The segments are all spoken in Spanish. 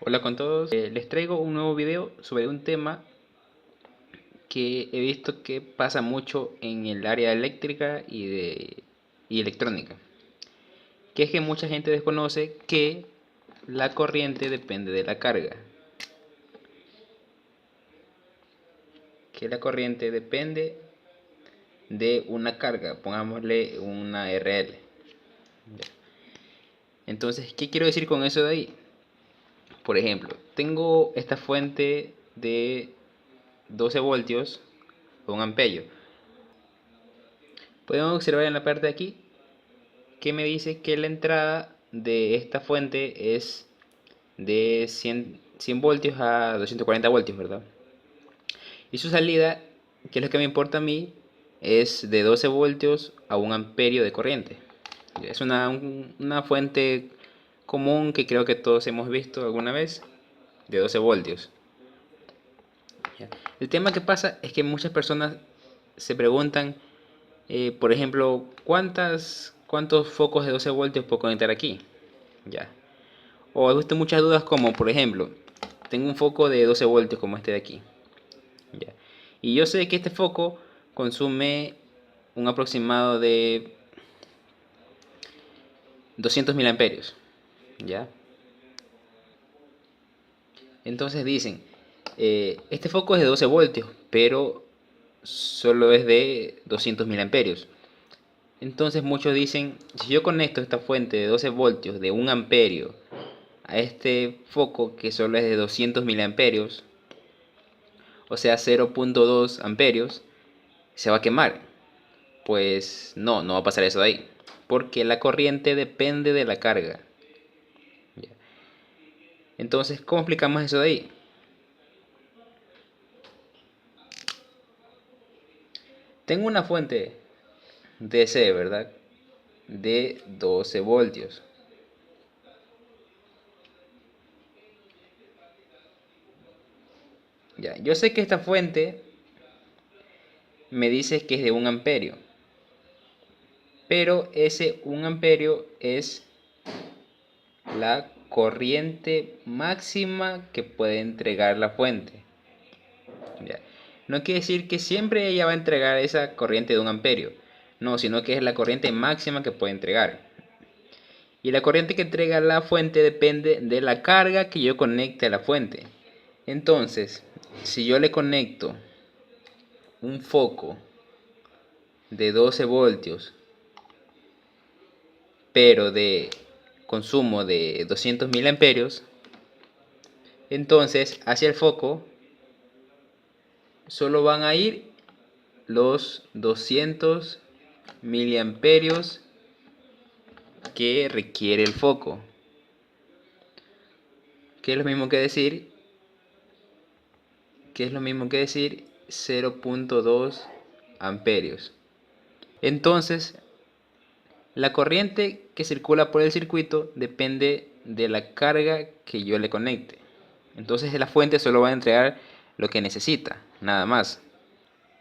Hola con todos, les traigo un nuevo video sobre un tema que he visto que pasa mucho en el área eléctrica y electrónica, que es que mucha gente desconoce que la corriente depende de la carga, que la corriente depende de una carga, pongámosle una RL. Entonces, ¿qué quiero decir con eso de ahí? Por ejemplo, tengo esta fuente de 12 voltios o un amperio. Podemos observar en la parte de aquí que me dice que la entrada de esta fuente es de 100 voltios a 240 voltios, ¿verdad? Y su salida, que es lo que me importa a mí, es de 12 voltios a 1 amperio de corriente. Es una fuente común que creo que todos hemos visto alguna vez, de 12 voltios. El tema que pasa es que muchas personas se preguntan, por ejemplo, ¿cuántos focos de 12 voltios puedo conectar aquí? Ya. O he visto muchas dudas como, por ejemplo, tengo un foco de 12 voltios como este de aquí. Ya. Y yo sé que este foco consume un aproximado de 200 miliamperios. ¿Ya? Entonces dicen, este foco es de 12 voltios, pero solo es de 200 miliamperios. Entonces muchos dicen, si yo conecto esta fuente de 12 voltios de 1 amperio a este foco que solo es de 200 miliamperios, o sea 0.2 amperios, se va a quemar. Pues no va a pasar eso de ahí, porque la corriente depende de la carga. Entonces, ¿cómo explicamos eso de ahí? Tengo una fuente DC, ¿verdad? De 12 voltios. Ya, yo sé que esta fuente me dice que es de 1 amperio, pero ese 1 amperio es la corriente máxima que puede entregar la fuente. ¿Ya? No quiere decir que siempre ella va a entregar esa corriente de 1 amperio, no, sino que es la corriente máxima que puede entregar. Y la corriente que entrega la fuente depende de la carga que yo conecte a la fuente. Entonces, si yo le conecto un foco de 12 voltios, pero de consumo de 200 miliamperios, entonces hacia el foco solo van a ir los 200 miliamperios que requiere el foco, que es lo mismo que decir 0.2 amperios. Entonces, la corriente que circula por el circuito depende de la carga que yo le conecte. Entonces la fuente solo va a entregar lo que necesita, nada más.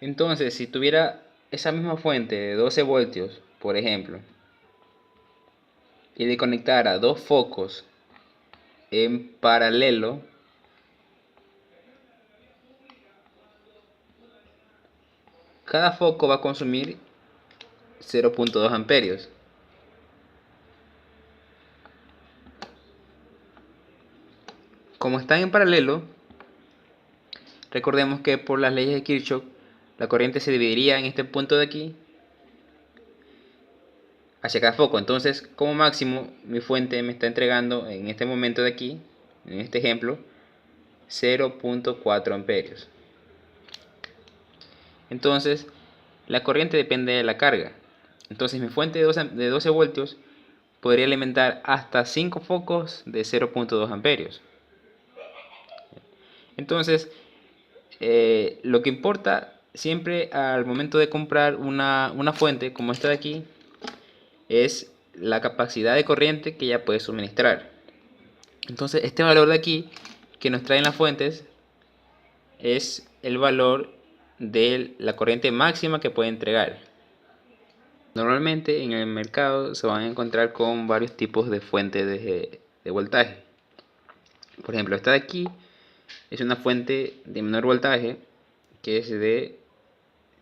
Entonces, si tuviera esa misma fuente de 12 voltios, por ejemplo, y le conectara dos focos en paralelo, cada foco va a consumir 0.2 amperios. Como están en paralelo, recordemos que por las leyes de Kirchhoff, la corriente se dividiría en este punto de aquí hacia cada foco. Entonces, como máximo, mi fuente me está entregando en este momento de aquí, en este ejemplo, 0.4 amperios. Entonces, la corriente depende de la carga. Entonces, mi fuente de 12 voltios podría alimentar hasta 5 focos de 0.2 amperios. Entonces, lo que importa siempre al momento de comprar una fuente como esta de aquí es la capacidad de corriente que ya puede suministrar. Entonces, este valor de aquí que nos traen las fuentes es el valor de la corriente máxima que puede entregar. Normalmente en el mercado se van a encontrar con varios tipos de fuentes de voltaje. Por ejemplo, esta de aquí es una fuente de menor voltaje, que es de,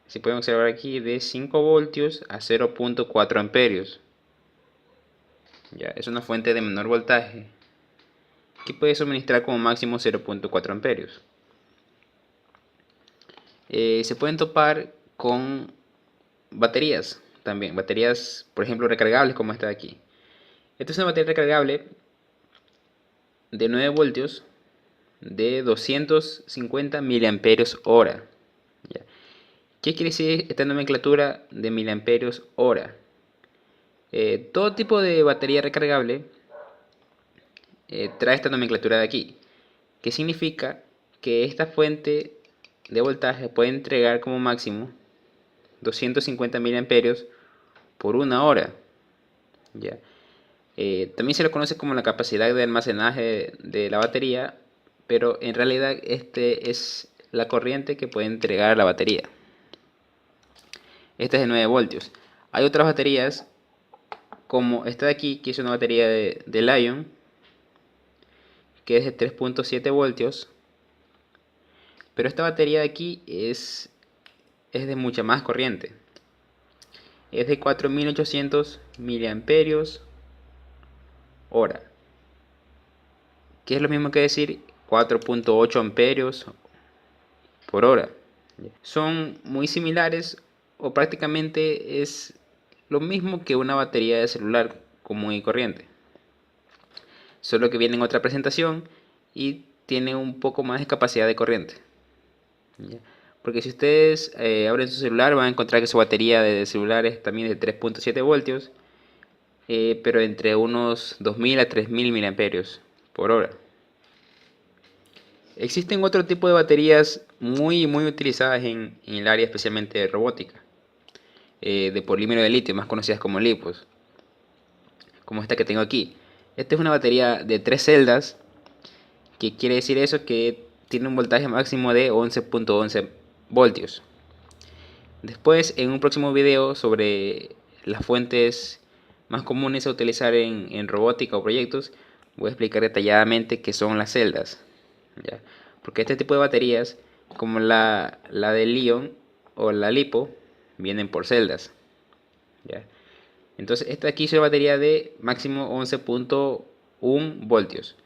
si pueden observar aquí, de 5 voltios a 0.4 amperios. Ya, es una fuente de menor voltaje que puede suministrar como máximo 0.4 amperios. Se pueden topar con baterías también, baterías por ejemplo recargables como esta de aquí. Esta es una batería recargable de 9 voltios de 250 miliamperios hora. ¿Ya? ¿Qué quiere decir esta nomenclatura de miliamperios hora? Todo tipo de batería recargable trae esta nomenclatura de aquí, que significa que esta fuente de voltaje puede entregar como máximo 250 miliamperios por una hora. ¿Ya? También se lo conoce como la capacidad de almacenaje de la batería, pero en realidad este es la corriente que puede entregar la batería. Esta es de 9 voltios. Hay otras baterías como esta de aquí, que es una batería de Lion, que es de 3.7 voltios, pero esta batería de aquí es de mucha más corriente. Es de 4800 miliamperios hora, que es lo mismo que decir 4.8 amperios por hora. Son muy similares o prácticamente es lo mismo que una batería de celular común y corriente, solo que viene en otra presentación y tiene un poco más de capacidad de corriente. ¿Ya? Porque si ustedes abren su celular van a encontrar que su batería de celular es también de 3.7 voltios, pero entre unos 2000 a 3000 miliamperios por hora. Existen otro tipo de baterías muy utilizadas en el área especialmente de robótica, de polímero de litio, más conocidas como LiPos, como esta que tengo aquí. Esta es una batería de 3 celdas, que quiere decir eso, que tiene un voltaje máximo de 11.11 voltios. Después, en un próximo video sobre las fuentes más comunes a utilizar en robótica o proyectos, voy a explicar detalladamente qué son las celdas. ¿Ya? Porque este tipo de baterías, como la de Li-ion o la LiPo, vienen por celdas. ¿Ya? Entonces esta aquí es una batería de máximo 11.1 voltios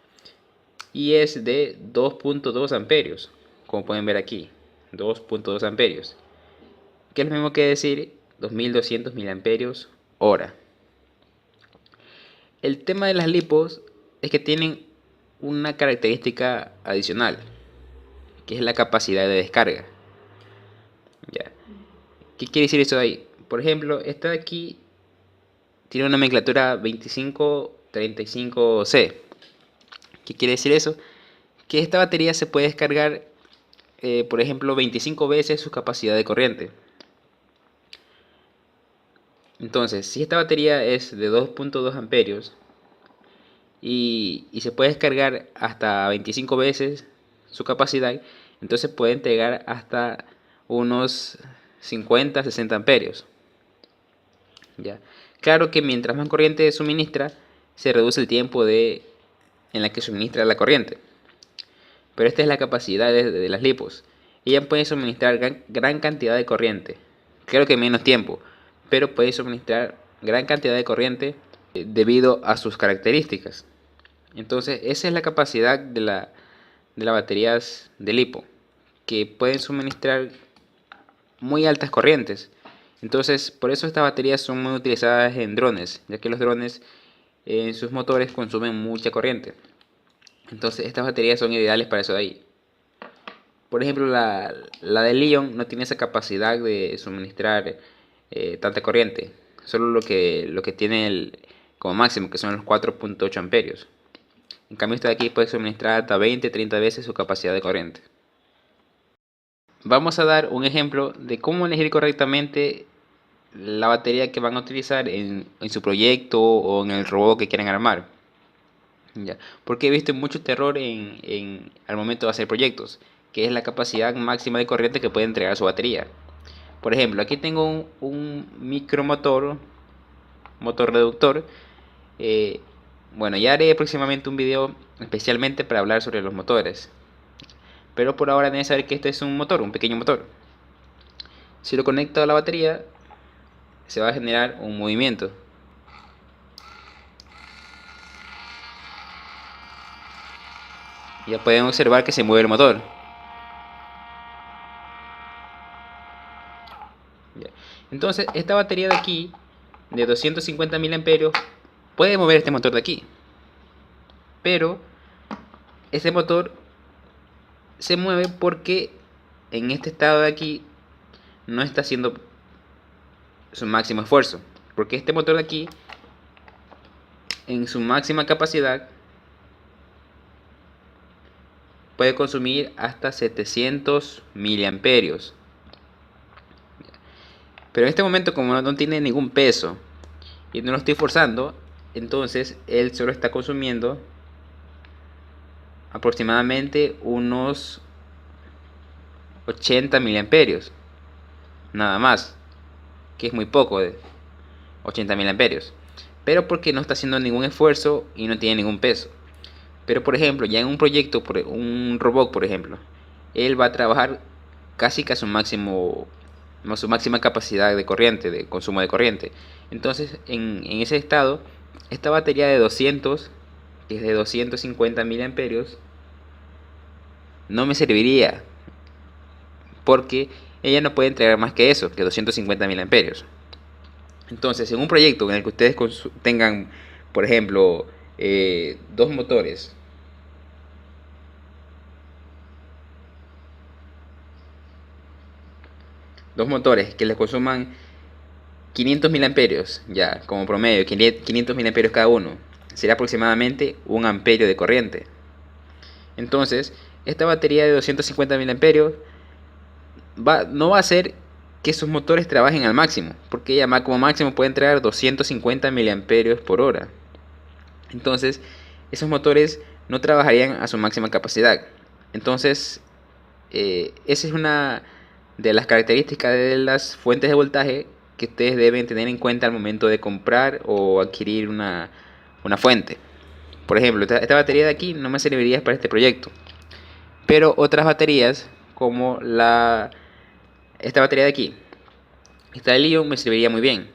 y es de 2.2 amperios, como pueden ver aquí, 2.2 amperios, que es lo mismo que decir 2200 miliamperios hora. El tema de las lipos es que tienen una característica adicional, que es la capacidad de descarga. ¿Ya? ¿Qué quiere decir eso de ahí? Por ejemplo, esta de aquí tiene una nomenclatura 2535C. ¿Qué quiere decir eso? Que esta batería se puede descargar, por ejemplo, 25 veces su capacidad de corriente. Entonces, si esta batería es de 2.2 amperios y se puede descargar hasta 25 veces su capacidad, entonces puede entregar hasta unos 50-60 amperios. ¿Ya? Claro que mientras más corriente suministra, se reduce el tiempo en la que suministra la corriente. Pero esta es la capacidad de las lipos. Ellas pueden suministrar gran cantidad de corriente. Claro que en menos tiempo, pero puede suministrar gran cantidad de corriente debido a sus características. Entonces, esa es la capacidad de las baterías de lipo, que pueden suministrar muy altas corrientes. Entonces, por eso estas baterías son muy utilizadas en drones, ya que los drones en sus motores consumen mucha corriente. Entonces, estas baterías son ideales para eso de ahí. Por ejemplo, la de Li-ion no tiene esa capacidad de suministrar tanta corriente. Solo lo que tiene como máximo, que son los 4.8 amperios. En cambio, esta de aquí puede suministrar hasta 20-30 veces su capacidad de corriente. Vamos a dar un ejemplo de cómo elegir correctamente la batería que van a utilizar en su proyecto o en el robot que quieran armar. ¿Ya? Porque he visto mucho terror al momento de hacer proyectos, que es la capacidad máxima de corriente que puede entregar su batería. Por ejemplo, aquí tengo un micromotor, motor reductor, Bueno, ya haré próximamente un video especialmente para hablar sobre los motores. Pero por ahora deben saber que este es un motor, un pequeño motor. Si lo conecto a la batería, se va a generar un movimiento. Ya pueden observar que se mueve el motor. Entonces, esta batería de aquí, de 250 miliamperios, puede mover este motor de aquí. Pero este motor se mueve porque en este estado de aquí no está haciendo su máximo esfuerzo. Porque este motor de aquí, en su máxima capacidad, puede consumir hasta 700 miliamperios. Pero en este momento, como no tiene ningún peso y no lo estoy forzando, entonces él solo está consumiendo aproximadamente unos 80 miliamperios, nada más, que es muy poco, de 80 miliamperios, pero porque no está haciendo ningún esfuerzo y no tiene ningún peso. Pero por ejemplo, ya en un proyecto, un robot por ejemplo, él va a trabajar casi que a su máximo, a su máxima capacidad de corriente, de consumo de corriente. Entonces, en ese estado, esta batería de 200, que es de 250 miliamperios, no me serviría, porque ella no puede entregar más que eso, que 250 miliamperios. Entonces, en un proyecto en el que ustedes tengan, por ejemplo, dos motores, que les consuman 500 miliamperios, ya como promedio, 500 miliamperios cada uno, sería aproximadamente 1 amperio de corriente. Entonces, esta batería de 250 miliamperios no va a hacer que sus motores trabajen al máximo, porque ella como máximo puede entregar 250 miliamperios por hora. Entonces, esos motores no trabajarían a su máxima capacidad. Entonces, esa es una de las características de las fuentes de voltaje que ustedes deben tener en cuenta al momento de comprar o adquirir una fuente. Por ejemplo, esta batería de aquí no me serviría para este proyecto, pero otras baterías como esta batería de aquí, esta de Li-ion, me serviría muy bien,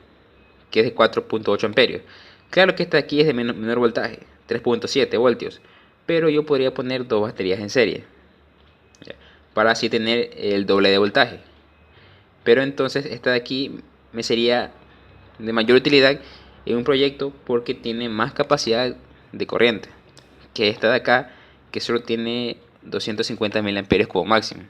que es de 4.8 amperios. Claro que esta de aquí es de menor voltaje, 3.7 voltios, pero yo podría poner dos baterías en serie, ¿ya?, para así tener el doble de voltaje. Pero entonces esta de aquí me sería de mayor utilidad en un proyecto porque tiene más capacidad de corriente que esta de acá, que solo tiene 250 miliamperios como máximo.